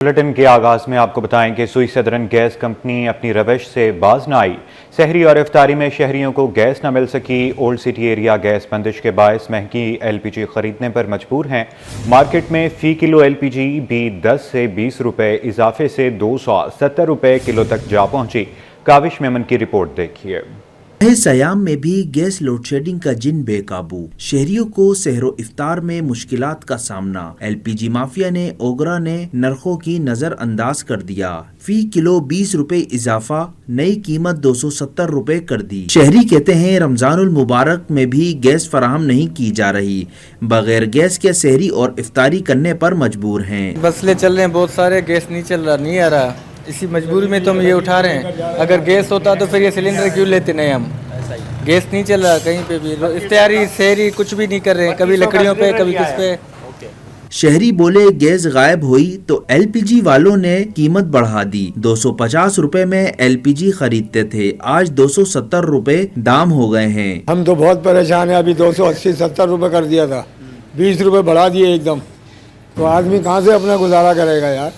Bulletin के आगाज में आपको बताएं कि सुई सदरन गैस कंपनी अपनी रविश से बाज न आई। सहरी और इफ्तारी में शहरियों को गैस न मिल सकी। ओल्ड सिटी एरिया गैस बंदिश के बायस महंगी एलपीजी खरीदने पर मजबूर हैं। मार्केट में फी किलो एलपीजी भी 10 से 20 रुपए इजाफे से 270 रुपए किलो तक जा पहुंची। काविश मेमन की रिपोर्ट देखिए। सयाम में भी गैस लोड शेडिंग का जिन बेकाबू, शहरियों को सहरो इफ्तार में मुश्किलात का सामना। एलपीजी माफिया ने ओगरा ने नरखों की नजर अंदाज कर दिया। फी किलो 20 रुपए इजाफा, नई कीमत 270 रुपए कर दी। शहरी कहते हैं रमजानुल मुबारक में भी गैस फराहम नहीं की जा रही। बगैर गैस के सहरी और इफ्तारी करने पर मजबूर हैं। मसले चल रहे हैं बहुत सारे, गैस नहीं चल रहा, नहीं आ रहा। इसी मजबूरी में तो हम ये उठा रहे हैं। अगर गैस होता तो फिर ये सिलेंडर क्यों लेते नहीं हम। गैस नहीं चल रहा कहीं पे भी, इफ्तारी सहरी कुछ भी नहीं कर रहे हैं, कभी लकड़ियों पे कभी किस पे। शहरी बोले गैस गायब हुई तो एलपीजी वालों ने कीमत बढ़ा दी। 250 रुपए में एलपीजी खरीदते थे, आज 270 रुपए दाम हो गए हैं। हम तो बहुत परेशान हैं। अभी 280-70 रुपए कर दिया था, 20 रुपए बढ़ा दिए एकदम। तो आदमी कहाँ से अपना गुजारा करेगा यार।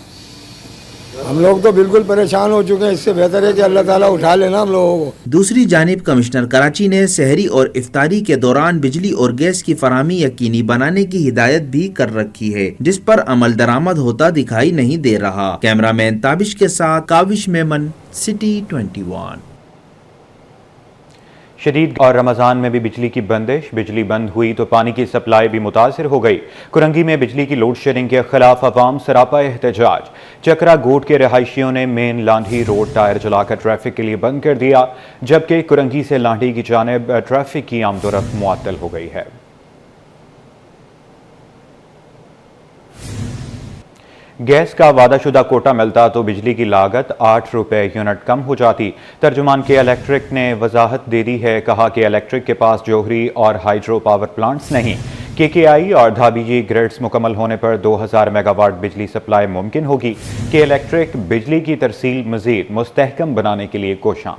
हम लोग तो बिल्कुल परेशान हो चुके हैं। इससे बेहतर है कि अल्लाह ताला उठा लेना हम लोगों को। दूसरी जानिब कमिश्नर कराची ने सहरी और इफ्तारी के दौरान बिजली और गैस की फराहमी यकीनी बनाने की हिदायत भी कर रखी है, जिस पर अमल दरामद होता दिखाई नहीं दे रहा। कैमरामैन ताबिश के साथ काविश मेमन, सिटी 21। शदीद और रमज़ान में भी बिजली की बंदिश। बिजली बंद हुई तो पानी की सप्लाई भी मुतासिर हो गई। कुरंगी में बिजली की लोड शेडिंग के खिलाफ अवाम सरापा एहतजाज। चकरा गोट के रहायशियों ने मेन लांढी रोड टायर जलाकर ट्रैफिक के लिए बंद कर दिया, जबकि कुरंगी से लांढी की जानिब ट्रैफिक की आमदोरफ्त मुअत्तल हो गई है। गैस का वादाशुदा कोटा मिलता तो बिजली की लागत 8 रुपए यूनिट कम हो जाती। तर्जुमान के इलेक्ट्रिक ने वजाहत दे दी है। कहा कि इलेक्ट्रिक के पास जोहरी और हाइड्रो पावर प्लांट्स नहीं। केकेआई और धाबीजी ग्रिड्स मुकम्मल होने पर 2000 मेगावाट बिजली सप्लाई मुमकिन होगी। कि इलेक्ट्रिक बिजली की तरसील मजीद मुस्तहकम बनाने के लिए कोशां।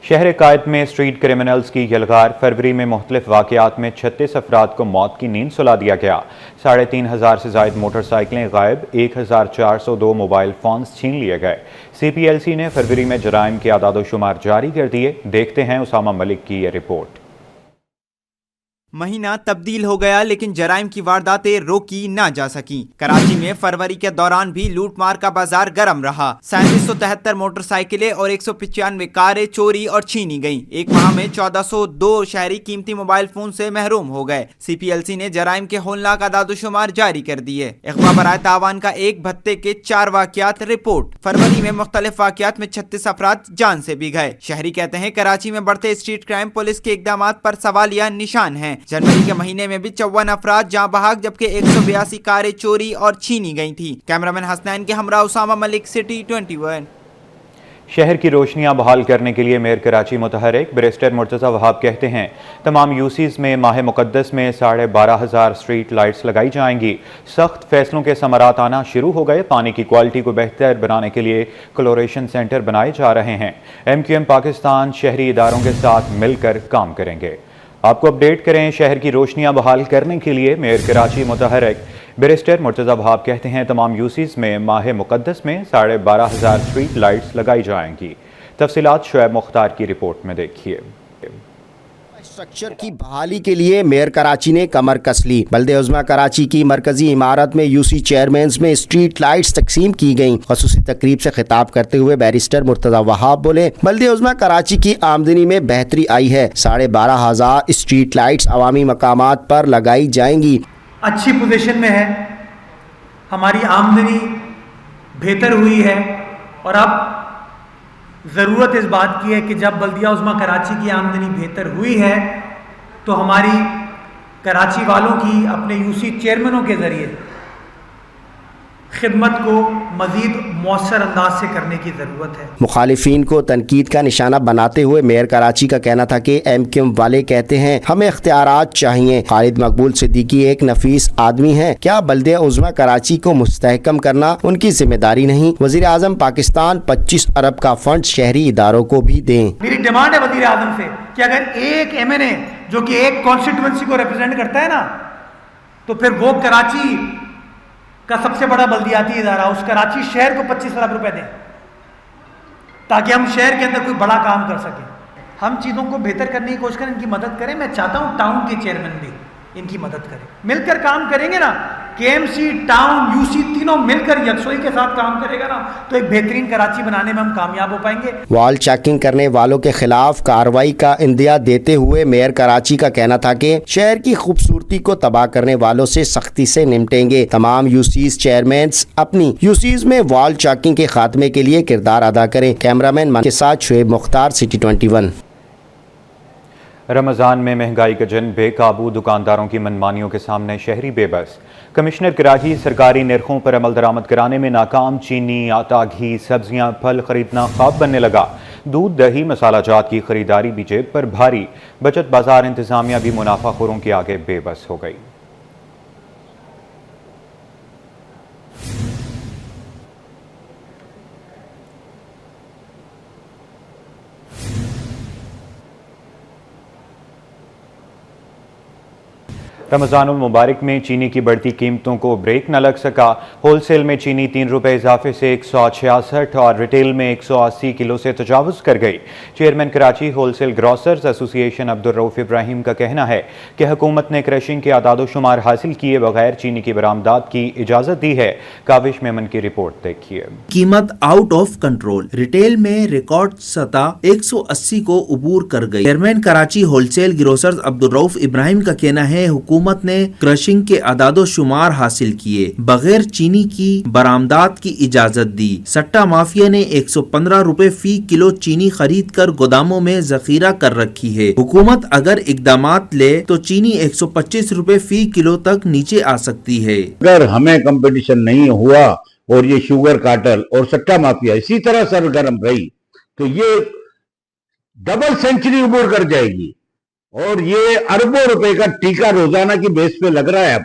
शहर कायद में स्ट्रीट क्रिमिनल्स की यलगार। फरवरी में मुख्तलिफ वाक़यात में 36 अफराद को मौत की नींद सुला दिया गया। 3500 से ज़ायद मोटरसाइकिलें गायब, 1402 मोबाइल फ़ोन्स छीन लिए गए। CPLC ने फरवरी में जराइम के आदाद शुमार जारी कर दिए। देखते हैं उसामा मलिक की ये रिपोर्ट। महीना तब्दील हो गया लेकिन जराइम की वारदातें रोकी ना जा सकी। कराची में फरवरी के दौरान भी लूटमार का बाजार गर्म रहा। 3773 मोटरसाइकिलें और 195 कारें चोरी और छीनी गईं। एक माह में 1402 शहरी कीमती मोबाइल फोन से महरूम हो गए। CPLC ने जराइम के होलनाक आदादोशुमार जारी कर दिए। इख्वा बराए तावान का एक भत्ते के 4 वाकयात रिपोर्ट। फरवरी में मुख्तलिफ वाकयात में 36 अफराद जान से भी गए। शहरी कहते हैं कराची में बढ़ते स्ट्रीट क्राइम पुलिस के इकदाम पर सवालिया निशान है। जनवरी के महीने में भी 54 अफराद जाँ बहाक, जबकि 182 कारें चोरी और छीनी गई थी। कैमरामैन हसनैन के हमरा उसामा मलिक, सिटी 21। शहर की रोशनियां बहाल करने के लिए मेयर कराची मुतहरिक। बैरिस्टर मुर्तज़ा वहाब कहते हैं तमाम यूसीज में माह मुक़द्दस में 12,500 स्ट्रीट लाइट्स लगाई जाएंगी। सख्त फैसलों के समरात आना शुरू हो गए। पानी की क्वालिटी को बेहतर बनाने के लिए क्लोरेशन सेंटर बनाए जा रहे हैं। MQM पाकिस्तान शहरी इदारों के साथ मिलकर काम करेंगे। आपको अपडेट करें। शहर की रोशनियां बहाल करने के लिए मेयर कराची मुतहरिक बैरिस्टर मुर्तज़ा वहाब कहते हैं तमाम यूसीज में माह मुक़द्दस में 12,500 स्ट्रीट लाइट्स लगाई जाएंगी। तफसीलात शुएब मुख्तार की रिपोर्ट में देखिए। स्ट्रक्चर की बहाली के लिए मेयर कराची ने कमर कस ली। बल्दे उज़्मा कराची की मरकजी इमारत में यूसी चेयरमैन में स्ट्रीट लाइट्स तकसीम की गयी। खसूसी तकरीब से खिताब करते हुए बैरिस्टर मुर्तज़ा वहाब बोले बल्दे उज़्मा कराची की आमदनी में बेहतरी आई है। 12,500 स्ट्रीट लाइट्स अवामी मकामात पर लगाई जाएंगी। अच्छी पोजीशन में है, हमारी आमदनी बेहतर हुई है और अब ज़रूरत इस बात की है कि जब बल्दिया उज़्मा कराची की आमदनी बेहतर हुई है तो हमारी कराची वालों की अपने यूसी चेयरमैनों के ज़रिए खिदमत को मज़ीद मौसर अंदाज से करने की ज़रूरत है। मुखालिफिन को तनकीद का निशाना बनाते हुए मेयर कराची का कहना था कि MQM वाले कहते हैं हमें इख्तियारात चाहिए। खालिद मकबूल सिद्दीकी एक नफीस आदमी है, क्या बल्दिया उज़्मा कराची को मुस्तहकम करना उनकी जिम्मेदारी नहीं? वज़ीर आज़म पाकिस्तान 25 अरब का फंड शहरी इदारों को भी दें। मेरी डिमांड है वज़ीर आज़म से कि अगर एक MNA جو کہ ایک کانسٹیٹوئنسی کو ریپرزینٹ کرتا ہے نا, تو پھر وہ کراچی کا سب سے بڑا بلدیاتی ادارہ اس کراچی شہر کو 25 ارب روپے دیں تاکہ ہم شہر کے اندر کوئی بڑا کام کر سکیں. ہم چیزوں کو بہتر کرنے کی کوشش کریں, ان کی مدد کریں. میں چاہتا ہوں ٹاؤن کے چیئرمین بھی ان کی مدد کریں, مل کر کام کریں گے نا, کے ایم سی, ٹاؤن, یو سی تینوں مل کر یکسوئی کے ساتھ کام کرے گا نا, تو ایک بہترین کراچی بنانے میں ہم کامیاب ہو پائیں گے. وال چیکنگ کرنے والوں کے خلاف کارروائی کا اندیا دیتے ہوئے میئر کراچی کا کہنا تھا کہ شہر کی خوبصورتی کو تباہ کرنے والوں سے سختی سے نمٹیں گے. تمام یوسیز چیئرمینز اپنی یوسیز میں وال چیکنگ کے خاتمے کے لیے کردار ادا کریں. کیمرامین کے ساتھ شعیب مختار, سٹی 21. رمضان میں مہنگائی کا جن بے قابو, دکانداروں کی منمانیوں کے سامنے شہری بے بس. کمشنر کراچی سرکاری نرخوں پر عمل درآمد کرانے میں ناکام. چینی, آٹا, گھی, سبزیاں, پھل خریدنا خواب بننے لگا. دودھ, دہی, مسالہ جات کی خریداری بھی جیب پر بھاری. بچت بازار انتظامیہ بھی منافع خوروں کے آگے بے بس ہو گئی. رمضان المبارک میں چینی کی بڑھتی قیمتوں کو بریک نہ لگ سکا. ہول سیل میں چینی 3 روپے اضافے سے 166 اور ریٹیل میں 180 کلو سے تجاوز کر گئی. Chairman Karachi wholesale grocers ایسوسی ایشن عبدالرؤف ابراہیم کا کہنا ہے کہ حکومت نے کریشنگ کے اعداد و شمار حاصل کیے بغیر چینی کی برآمدات کی اجازت دی ہے. کاوش میمن کی رپورٹ دیکھیے. قیمت آؤٹ آف کنٹرول, ریٹیل میں ریکارڈ سطح 180 کو عبور کر گئی. Chairman Karachi wholesale grocers Abdul Rauf Ibrahim کا کہنا ہے حکومت نے کرشنگ کے اعداد و شمار حاصل کیے بغیر چینی کی برآمدات کی اجازت دی. سٹا مافیا نے 115 روپے فی کلو چینی خرید کر گوداموں میں ذخیرہ کر رکھی ہے. حکومت اگر اقدامات لے تو چینی 125 روپے فی کلو تک نیچے آ سکتی ہے. اگر ہمیں کمپٹیشن نہیں ہوا اور یہ شوگر کارٹل اور سٹا مافیا اسی طرح سرگرم رہی تو یہ ڈبل سینچری عبور کر جائے گی, اور یہ اربوں روپے کا ٹیکہ روزانہ کی بیس پہ لگ رہا ہے. اب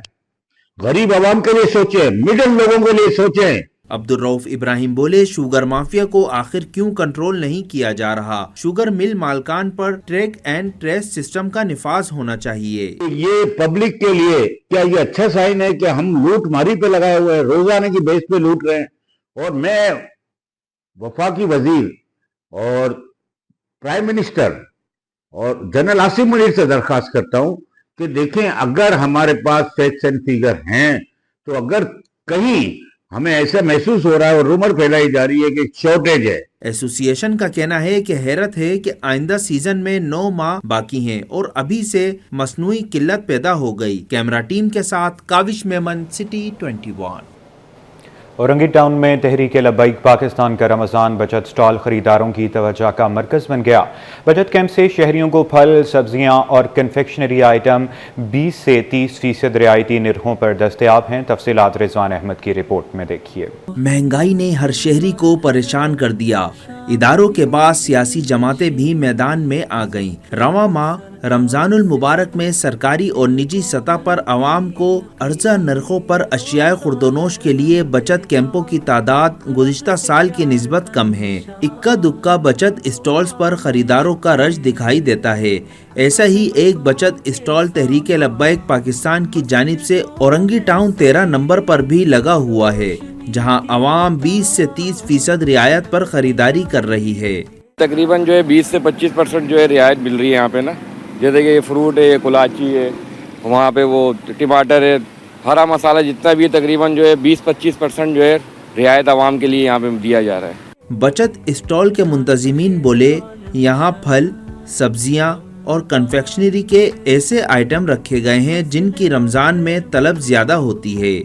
غریب عوام کے لیے سوچیں, مڈل لوگوں کے لیے سوچیں. عبدالرؤف ابراہیم بولے شوگر مافیا کو آخر کیوں کنٹرول نہیں کیا جا رہا. شوگر مل مالکان پر ٹریک اینڈ ٹریس سسٹم کا نفاذ ہونا چاہیے. یہ پبلک کے لیے کیا یہ اچھا سائن ہے کہ ہم لوٹ ماری پہ لگائے ہوئے ہیں, روزانہ کی بیس پہ لوٹ رہے ہیں. اور میں وفاقی وزیر اور پرائم منسٹر اور جنرل عاصم منیر سے درخواست کرتا ہوں کہ دیکھیں اگر ہمارے پاس فیکٹس اینڈ فیگر ہیں تو اگر کہیں ہمیں ایسا محسوس ہو رہا ہے اور رومر پھیلائی جا رہی ہے کہ شارٹیج ہے. ایسوسی ایشن کا کہنا ہے کہ حیرت ہے کہ آئندہ سیزن میں 9 ماہ باقی ہیں اور ابھی سے مصنوعی قلت پیدا ہو گئی. کیمرہ ٹیم کے ساتھ کاوش میمن, سٹی 21. اورنگی ٹاؤن میں تحریک لبیک پاکستان کا رمضان بچت سٹال خریداروں کی توجہ کا مرکز بن گیا. بچت کیمپ سے شہریوں کو پھل, سبزیاں اور کنفیکشنری آئٹم 20 سے 30% رعایتی نرخوں پر دستیاب ہیں. تفصیلات رضوان احمد کی رپورٹ میں دیکھیے. مہنگائی نے ہر شہری کو پریشان کر دیا. اداروں کے بعد سیاسی جماعتیں بھی میدان میں آ گئیں. رواں ماہ رمضان المبارک میں سرکاری اور نجی سطح پر عوام کو ارزاں نرخوں پر اشیاء خوردونوش کے لیے بچت کیمپوں کی تعداد گزشتہ سال کی نسبت کم ہے. اکا دکا بچت اسٹالز پر خریداروں کا رش دکھائی دیتا ہے. ایسا ہی ایک بچت اسٹال تحریک لبیک پاکستان کی جانب سے اورنگی ٹاؤن 13 نمبر پر بھی لگا ہوا ہے, جہاں عوام 20 سے 30% رعایت پر خریداری کر رہی ہے. تقریباً جو ہے 20 سے 25% جو ہے رعایت مل رہی ہے یہاں پہ نا. جیسے کہ یہ فروٹ ہے, یہ کلاچی ہے, وہاں پہ وہ ٹماٹر ہے, ہرا مسالہ جتنا بھی ہے تقریباً جو ہے 20-25% جو ہے رعایت عوام کے لیے یہاں پہ دیا جا رہا ہے. بچت اسٹال کے منتظمین بولے یہاں پھل, سبزیاں اور کنفیکشنری کے ایسے آئٹم رکھے گئے ہیں جن کی رمضان میں طلب زیادہ ہوتی ہے.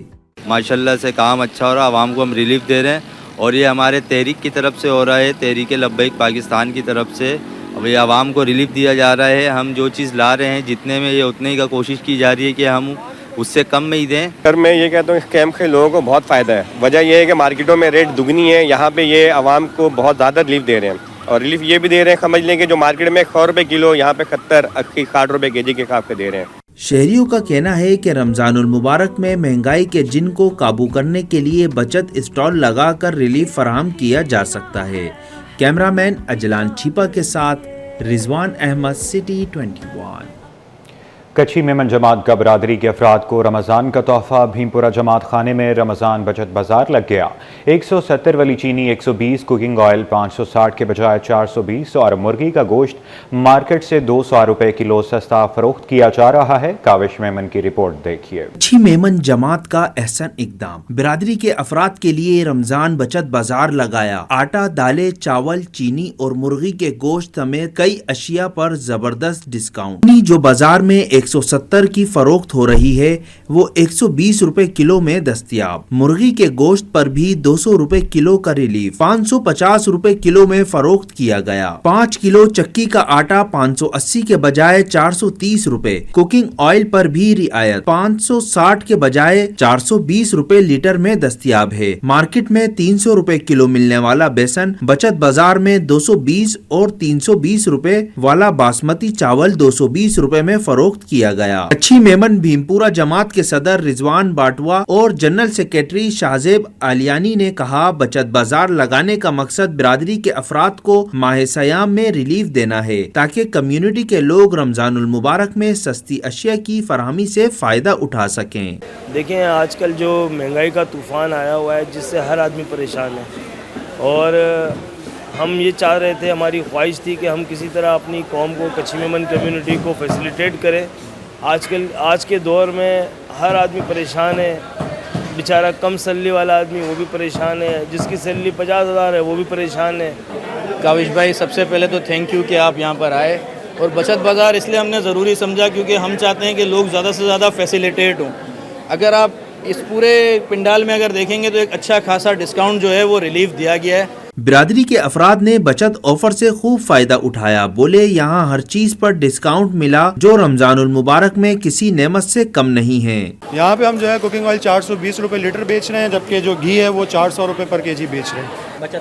ماشاءاللہ سے کام اچھا ہو رہا ہے, عوام کو ہم ریلیف دے رہے ہیں اور یہ ہمارے تحریک کی طرف سے ہو رہا ہے, تحریک لبیک پاکستان کی طرف سے. اب یہ عوام کو ریلیف دیا جا رہا ہے. ہم جو چیز لا رہے ہیں جتنے میں یہ اتنے ہی کا کوشش کی جا رہی ہے کہ ہم اس سے کم میں ہی دیں. سر میں یہ کہتا ہوں اس کیمپ کے لوگوں کو بہت فائدہ ہے. وجہ یہ ہے کہ مارکیٹوں میں ریٹ دگنی ہے, یہاں پہ یہ عوام کو بہت زیادہ ریلیف دے رہے ہیں. اور ریلیف یہ بھی دے رہے ہیں, سمجھ لیں کہ جو مارکیٹ میں 100 روپے کلو یہاں پہ 70-80-60 روپے کے جی کے حساب سے دے رہے ہیں. شہریوں کا کہنا ہے کہ رمضان المبارک میں مہنگائی کے جن کو قابو کرنے کے لیے بچت اسٹال لگا کر ریلیف فراہم کیا جا سکتا ہے. کیمرہ مین اجلان چھیپا کے ساتھ رضوان احمد, سٹی 21. कच्ची मेमन जमात का बरादरी के अफराद को रमज़ान का तोहफ़ा भीमपुरा जमात खाने में रमज़ान बचत बाजार लग गया। 170 वाली चीनी 120, कुकिंग ऑयल 560 के बजाय 420 और मुर्गी का गोश्त मार्केट से 200 रुपए किलो सस्ता फरोख्त किया जा रहा है। काविश मेमन की रिपोर्ट देखिए। कच्ची मेमन जमात का एहसन इकदाम, बिरादरी के अफराद के लिए रमजान बचत बाजार लगाया। आटा, दालें, चावल, चीनी और मुर्गी के गोश्त समेत कई अशिया पर जबरदस्त डिस्काउंट। जो बाजार में 170 की फरोख्त हो रही है वो 120 रुपए किलो में दस्तयाब। मुर्गी के गोश्त पर भी 200 रुपए किलो का रिलीफ 550 रुपए किलो में फरोख्त किया गया। 5 किलो चक्की का आटा 580 के बजाय 430 रुपए। कुकिंग ऑयल पर भी रियायत 560 के बजाय 420 रुपए लीटर में दस्तयाब है। मार्केट में 300 रुपए किलो मिलने वाला बेसन बचत बाजार में 220 और 320 रुपए वाला बासमती चावल 220 रुपए में फरोख्त किया गया। कच्ची मेमन भीमपुरा जमात के सदर रिजवान बाटवा और जनरल सेक्रेटरी शाहजेब आलियानी ने कहा, बचत बाजार लगाने का मकसद बिरादरी के अफराद को माह सयाम में रिलीफ देना है ताकि कम्युनिटी के लोग रमजानुल मुबारक में सस्ती अशिया की फराहमी से फायदा उठा सकें। देखें, आजकल जो महंगाई का तूफान आया हुआ है जिससे हर आदमी परेशान है और हम ये चाह रहे थे, हमारी ख्वाहिश थी कि हम किसी तरह अपनी कौम को, कच्ची मेमन कम्युनिटी को फैसिलिटेट करें। आज के दौर में हर आदमी परेशान है, बेचारा कम सैलरी वाला आदमी वो भी परेशान है, जिसकी सैलरी 50,000 है वो भी परेशान है। काविश भाई, सबसे पहले तो थैंक यू कि आप यहाँ पर आए और बचत बाज़ार इसलिए हमने ज़रूरी समझा क्योंकि हम चाहते हैं कि लोग ज़्यादा से ज़्यादा फैसिलिटेट हों। अगर आप इस पूरे पिंडाल में अगर देखेंगे तो एक अच्छा खासा डिस्काउंट जो है वो रिलीफ दिया गया है। बिरादरी के अफराद ने बचत ऑफर से खूब फायदा उठाया। बोले, यहाँ हर चीज पर डिस्काउंट मिला जो रमजानुल मुबारक में किसी नेमत से कम नहीं है। यहाँ पे हम जो है कुकिंग ऑयल 420 रुपए लीटर बेच रहे हैं, जबकि जो घी है वो 400 रुपए पर केजी बेच रहे हैं।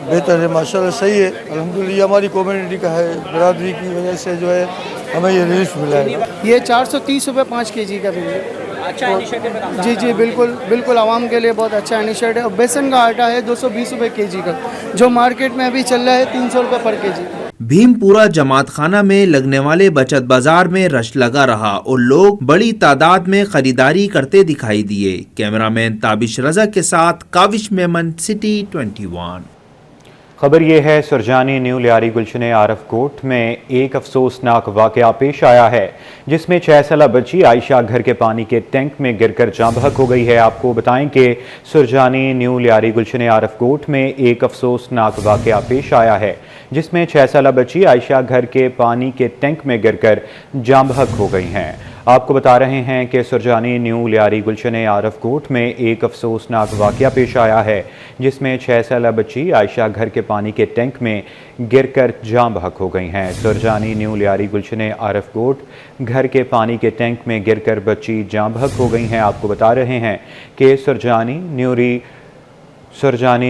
बेहतर है, माशाल्लाह सही है, अल्हम्दुलिल्लाह हमारी कम्युनिटी का है, बिरादरी की वजह से जो है हमें ये रिलीफ मिला है। ये 430 रुपए 5 केजी का भी है। अच्छा इनिशिएटिव। जी बिल्कुल आवाम के लिए बहुत अच्छा इनिशिएटिव है। और बेसन का आटा है 220 रुपए केजी का, जो मार्केट में अभी चल रहा है 300 रुपए पर केजी। भीमपुरा जमात खाना में लगने वाले बचत बाजार में रश लगा रहा और लोग बड़ी तादाद में खरीदारी करते दिखाई दिए। कैमरामैन ताबिश रजा के साथ काविश मेमन, सिटी 21। खबर ये है, सुरजानी न्यू लियारी गुलशन आरफ कोट में एक अफसोसनाक वाकया पेश आया है जिसमें 6 साला बच्ची आयशा घर के पानी के टैंक में गिरकर जाँ बहक हो गई है। आपको बताएं कि सुरजानी न्यू लियारी गुलशन आरफ कोट में एक अफसोसनाक वाकया पेश आया है जिसमें 6 साला बच्ची आयशा घर के पानी के टैंक में गिरकर जाँ बहक हो गई हैं। आपको बता रहे हैं कि सुरजानी न्यू लियारी गुलशन आरफ कोट में एक अफसोसनाक वाकया पेश आया है जिसमें 6 साला बच्ची आयशा घर के पानी के टैंक में गिरकर जाँ बहक हो गई हैं। सुरजानी न्यू लियारी गुलशन आरफ कोट घर के पानी के टैंक में गिरकर बच्ची जाँ बहक हो गई हैं। आपको बता रहे हैं कि सुरजानी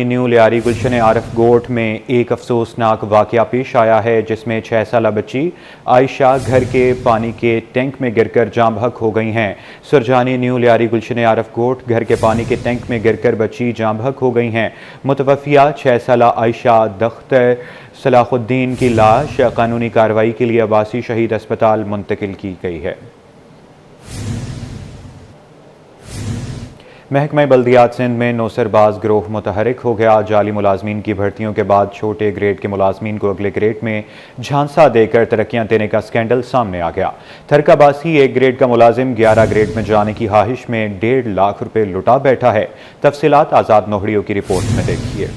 न्यू लियारी गुलशन आरफ गोट में एक अफसोसनाक वाकया पेश आया है जिसमें 6 साला बच्ची आयशा घर के पानी के टैंक में गिरकर जाँ बहक हो गई हैं। सुरजानी न्यू लियारी गुलशन आरफ गोट घर के पानी के टैंक में गिरकर बच्ची जाँ बहक हो गई हैं। मुतवफ़िया 6 साला आयशा दख्त सलाहुद्दीन की लाश कानूनी कार्रवाई के लिए अब्बासी शहीद अस्पताल मुंतकिल की गई है। महकमा बल्दियात सिंध में नौसरबाज गिरोह मुतहरिक हो गया। जाली मुलाजमीन की भर्तियों के बाद छोटे ग्रेड के मुलाजमीन को अगले ग्रेड में झांसा देकर तरक्कियां देने का स्कैंडल सामने आ गया। थरकाबासी 1 ग्रेड का मुलाजिम 11 ग्रेड में जाने की ख्वाहिश में 1.5 लाख रुपए लुटा बैठा है। तफसीलात आज़ाद नोहड़ियों की रिपोर्ट में देखिए।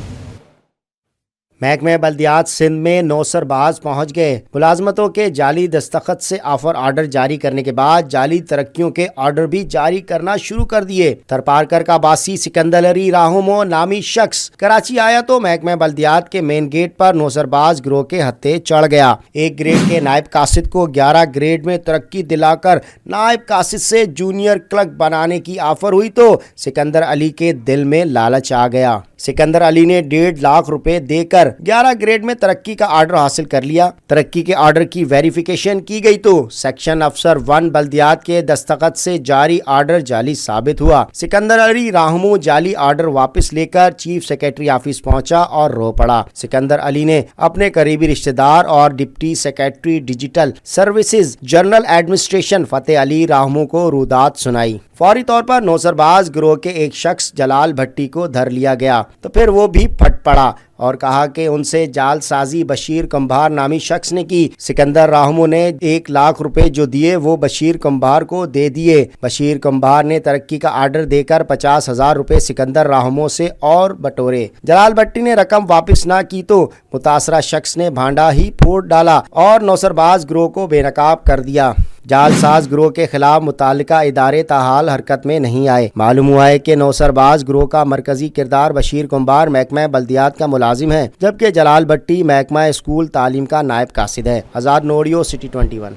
महकमे बल्दियात सिंध में नौसरबाज पहुंच गए। मुलाजमतों के जाली दस्तखत से ऑफर आर्डर जारी करने के बाद जाली तरक्कियों के आर्डर भी जारी करना शुरू कर दिए। थरपारकर का बासी सिकंदर अली राहुमो नामी शख्स कराची आया तो महकमे बल्दियात के मेन गेट पर नौसरबाज गिरोह के हत्थे चढ़ गया। 1 ग्रेड के नायब कासिद को 11 ग्रेड में तरक्की दिलाकर नायब कासिद से जूनियर क्लर्क बनाने की ऑफर हुई तो सिकंदर अली के दिल में लालच आ गया। सिकंदर अली ने 1.5 लाख रुपए देकर 11 ग्रेड में तरक्की का ऑर्डर हासिल कर लिया। तरक्की के ऑर्डर की वेरिफिकेशन की गई तो सेक्शन अफसर 1 बल्दियात के दस्तखत से जारी ऑर्डर जाली साबित हुआ। सिकंदर अली राहमू जाली ऑर्डर वापस लेकर चीफ सेक्रेटरी ऑफिस पहुंचा और रो पड़ा। सिकंदर अली ने अपने करीबी रिश्तेदार और deputy secretary digital services general administration Fateh Ali Rahmu को रुदात सुनाई। फौरी तौर पर नौसरबाज गिरोह के एक शख्स जलाल भट्टी को धर लिया गया तो फिर वो भी फट पड़ा और कहा कि उनसे जालसाजी बशीर कंभार नामी शख्स ने की। सिकंदर राहमू ने 1 लाख रुपए जो दिए वो बशीर कंभार को दे दिए। बशीर कंभार ने तरक्की का ऑर्डर देकर 50,000 रुपए सिकंदर राहमू से और बटोरे। जलाल भट्टी ने रकम वापस ना की तो मुतासरा शख्स ने भांडा ही फोड़ डाला और नौसरबाज गिरोह को बेनकाब कर दिया। जालसाज गिरोह के खिलाफ मुतालिका इदारे ताहाल हरकत में नहीं आए। मालूम हुआ है कि नौसरबाज गिरोह का मरकजी किरदार बशीर कुंभार महकमा बल्दियात का मुलाजिम है, जबकि जलाल भट्टी महकमा स्कूल तालीम का नायब कासिद है। आज़ाद नोडियो, सिटी 21।